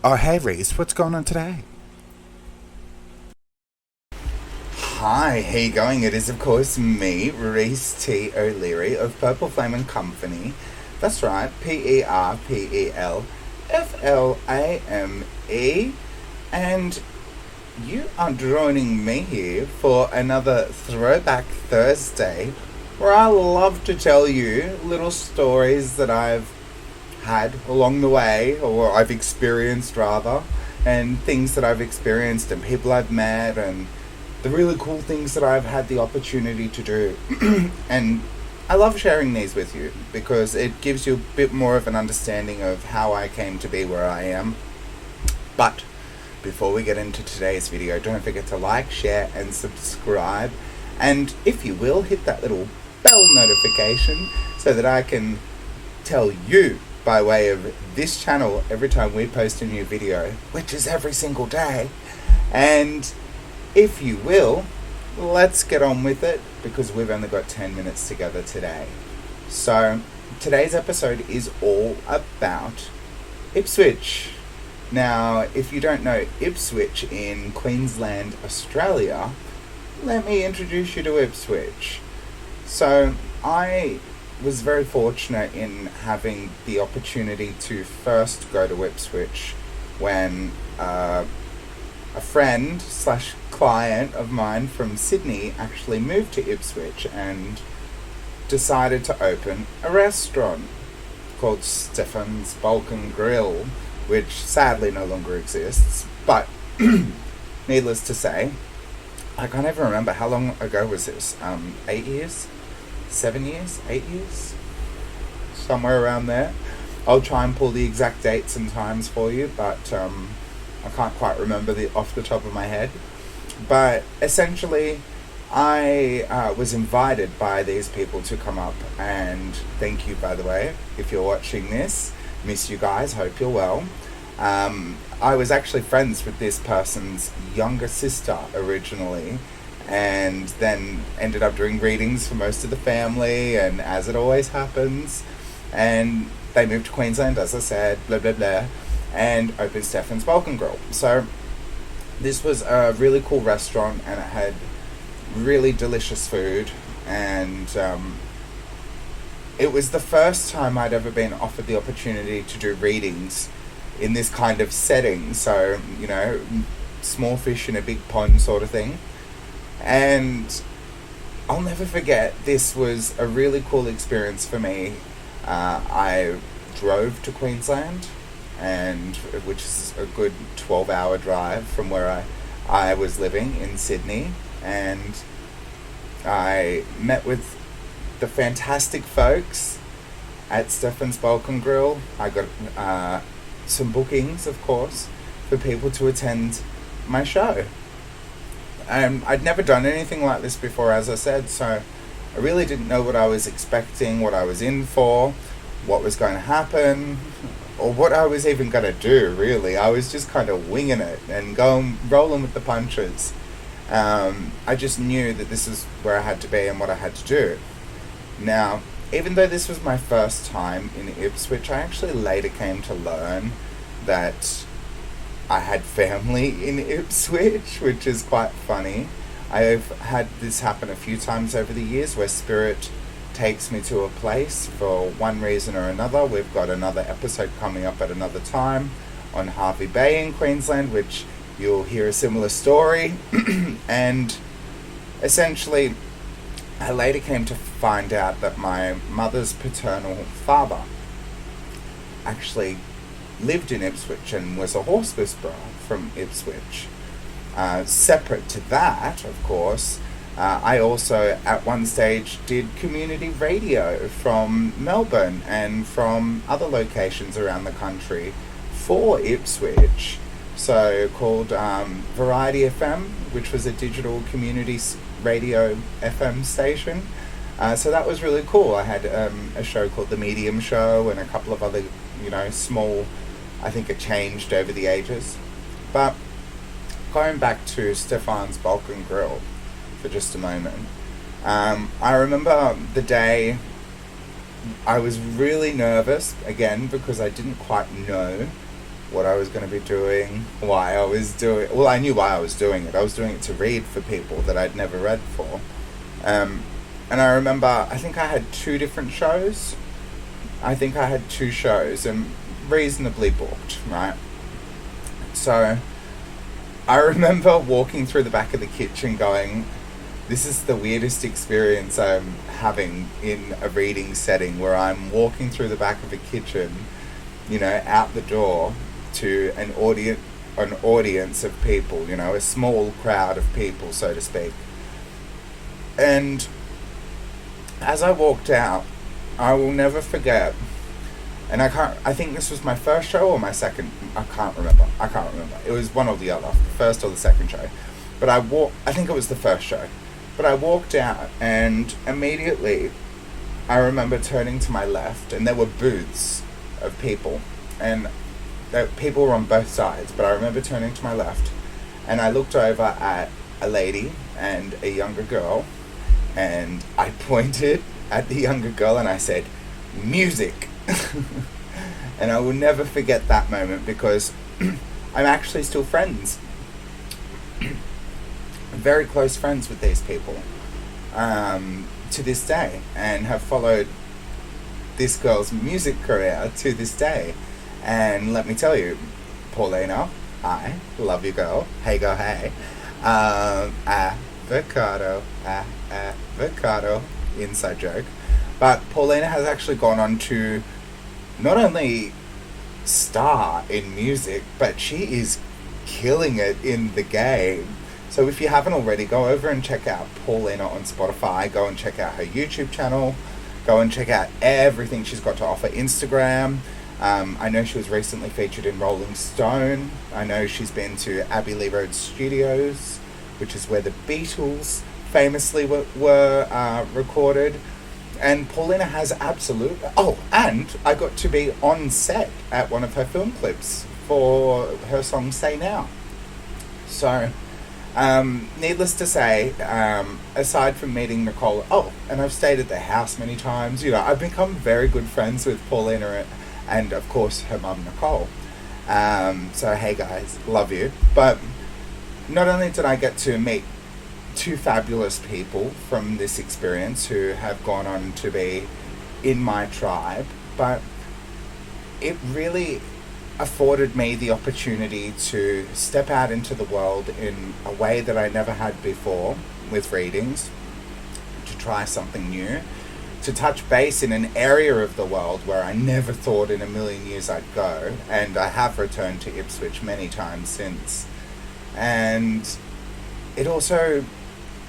Oh, hey Reese, what's going on today? Hi, how you going? It is, of course, me, Reese T. O'Leary of perpelFLAME and Company. That's right, PERPELFLAME. And you are joining me here for another Throwback Thursday, where I love to tell you little stories that I've had along the way, or I've experienced rather, and things that I've experienced and people I've met, and the really cool things that I've had the opportunity to do. And I love sharing these with you because it gives you a bit more of an understanding of how I came to be where I am. But before we get into today's video, don't forget to like, share, and subscribe. And if you will, hit that little bell notification so that I can tell you by way of this channel every time we post a new video, which is every single day. And if you will, let's get on with it because we've only got 10 minutes together today. So today's episode is all about Ipswich. Now, if you don't know Ipswich in Queensland, Australia, let me introduce you to Ipswich. So I was very fortunate in having the opportunity to first go to Ipswich when a friend slash client of mine from Sydney actually moved to Ipswich and decided to open a restaurant called Stefan's Balkan Grill, which sadly no longer exists. But needless to say, I can't even remember how long ago was this. 8 years, 7 years, 8 years, somewhere around there. I'll try and pull the exact dates and times for you, but I can't quite remember off the top of my head. But essentially, I was invited by these people to come up, and thank you, by the way, if you're watching this. Miss you guys, hope you're well. I was actually friends with this person's younger sister originally, and then ended up doing readings for most of the family, and as it always happens, and they moved to Queensland, as I said, blah blah blah, and opened Stefan's Balkan Grill. So this was a really cool restaurant, and it had really delicious food, and it was the first time I'd ever been offered the opportunity to do readings in this kind of setting. So, you know, small fish in a big pond sort of thing. And I'll never forget, this was a really cool experience for me. I drove to Queensland, and which is a good 12-hour drive from where I was living in Sydney, and I met with the fantastic folks at Stefan's Balkan Grill. I got some bookings, of course, for people to attend my show. I'd never done anything like this before, as I said, so I really didn't know what I was expecting, what I was in for, what was going to happen, or what I was even going to do, really. I was just kind of winging it and rolling with the punches. I just knew that this is where I had to be and what I had to do. Now, even though this was my first time in Ipswich, I actually later came to learn that I had family in Ipswich, which is quite funny. I've had this happen a few times over the years where spirit takes me to a place for one reason or another. We've got another episode coming up at another time on Harvey Bay in Queensland, which you'll hear a similar story. And essentially, I later came to find out that my mother's paternal father actually lived in Ipswich and was a horse whisperer from Ipswich. Separate to that, of course, I also at one stage did community radio from Melbourne and from other locations around the country for Ipswich. So called Variety FM, which was a digital community radio FM station. So that was really cool. I had a show called The Medium Show and a couple of other, small, I think it changed over the ages. But going back to Stefan's Balkan Grill for just a moment, I remember the day I was really nervous, again, because I didn't quite know what I was going to be doing, why I was doing. Well, I knew why I was doing it. I was doing it to read for people that I'd never read for. And I remember, I think I had two different shows. And reasonably booked, right? So I remember walking through the back of the kitchen going, this is the weirdest experience I'm having in a reading setting, where I'm walking through the back of a kitchen, out the door to an audience of people, a small crowd of people, so to speak. And as I walked out, I will never forget, and I think this was my first show or my second, I can't remember. It was one or the other, the first or the second show. But I think it was the first show. But I walked out, and immediately I remember turning to my left, and there were booths of people, and people were on both sides. But I remember turning to my left, and I looked over at a lady and a younger girl, and I pointed at the younger girl and I said, "Music." And I will never forget that moment, because I'm actually still friends, very close friends with these people to this day, and have followed this girl's music career to this day. And let me tell you, Paulina, I love you, girl. Hey girl, hey. Avocado, inside joke. But Paulina has actually gone on to not only star in music, but she is killing it in the game. So if you haven't already, go over and check out Paulina on Spotify. Go and check out her YouTube channel. Go and check out everything she's got to offer. Instagram. I know she was recently featured in Rolling Stone. I know she's been to Abbey Lee Road Studios, which is where the Beatles famously were recorded. And Paulina has absolute... Oh, and I got to be on set at one of her film clips for her song Say Now. So, needless to say, aside from meeting Nicole... Oh, and I've stayed at their house many times. I've become very good friends with Paulina and, of course, her mum, Nicole. So, hey guys, love you. But not only did I get to meet two fabulous people from this experience who have gone on to be in my tribe, but it really afforded me the opportunity to step out into the world in a way that I never had before with readings, to try something new, to touch base in an area of the world where I never thought in a million years I'd go, and I have returned to Ipswich many times since. And it also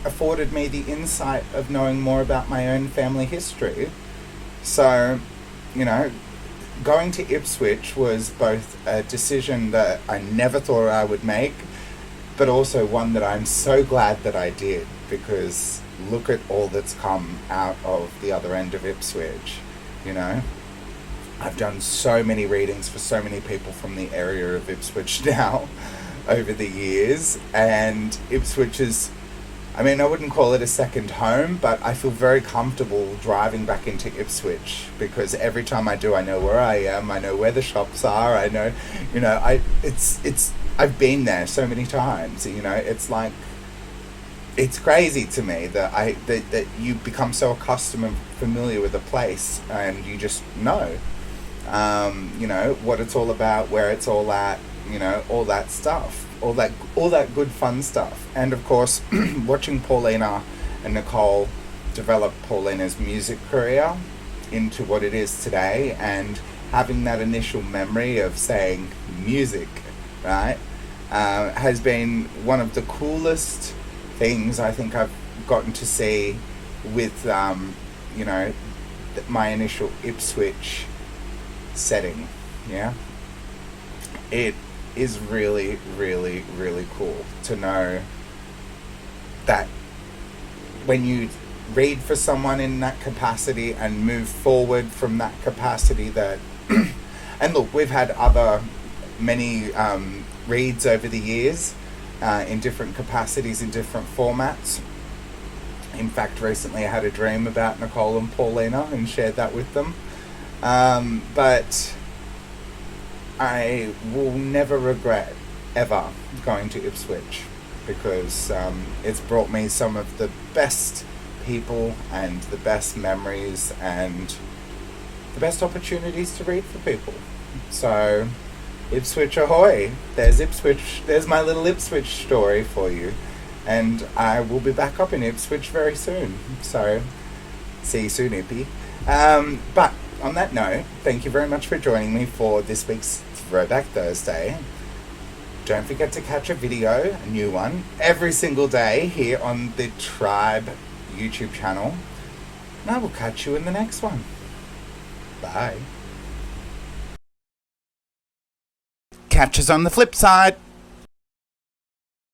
afforded me the insight of knowing more about my own family history. So, going to Ipswich was both a decision that I never thought I would make, but also one that I'm so glad that I did, because look at all that's come out of the other end of Ipswich. I've done so many readings for so many people from the area of Ipswich now over the years, and Ipswich is, I wouldn't call it a second home, but I feel very comfortable driving back into Ipswich, because every time I do, I know where I am, I know where the shops are, I know, I've been there so many times, it's like, it's crazy to me that that you become so accustomed and familiar with a place, and you just know, what it's all about, where it's all at, all that stuff. All that good fun stuff. And of course, watching Paulina and Nicole develop Paulina's music career into what it is today, and having that initial memory of saying music, right, has been one of the coolest things I think I've gotten to see with, my initial Ipswich setting, yeah? It is really, really, really cool to know that when you read for someone in that capacity and move forward from that capacity, that and look, we've had many reads over the years in different capacities, in different formats. In fact, recently I had a dream about Nicole and Paulina and shared that with them, but I will never regret ever going to Ipswich because it's brought me some of the best people and the best memories and the best opportunities to read for people. So, Ipswich ahoy! There's Ipswich. There's my little Ipswich story for you, and I will be back up in Ipswich very soon. So, see you soon, Ippy. But on that note, thank you very much for joining me for this week's Throwback Thursday. Don't forget to catch a video, a new one, every single day here on the Tribe YouTube channel. And I will catch you in the next one. Bye. Catch us on the flip side.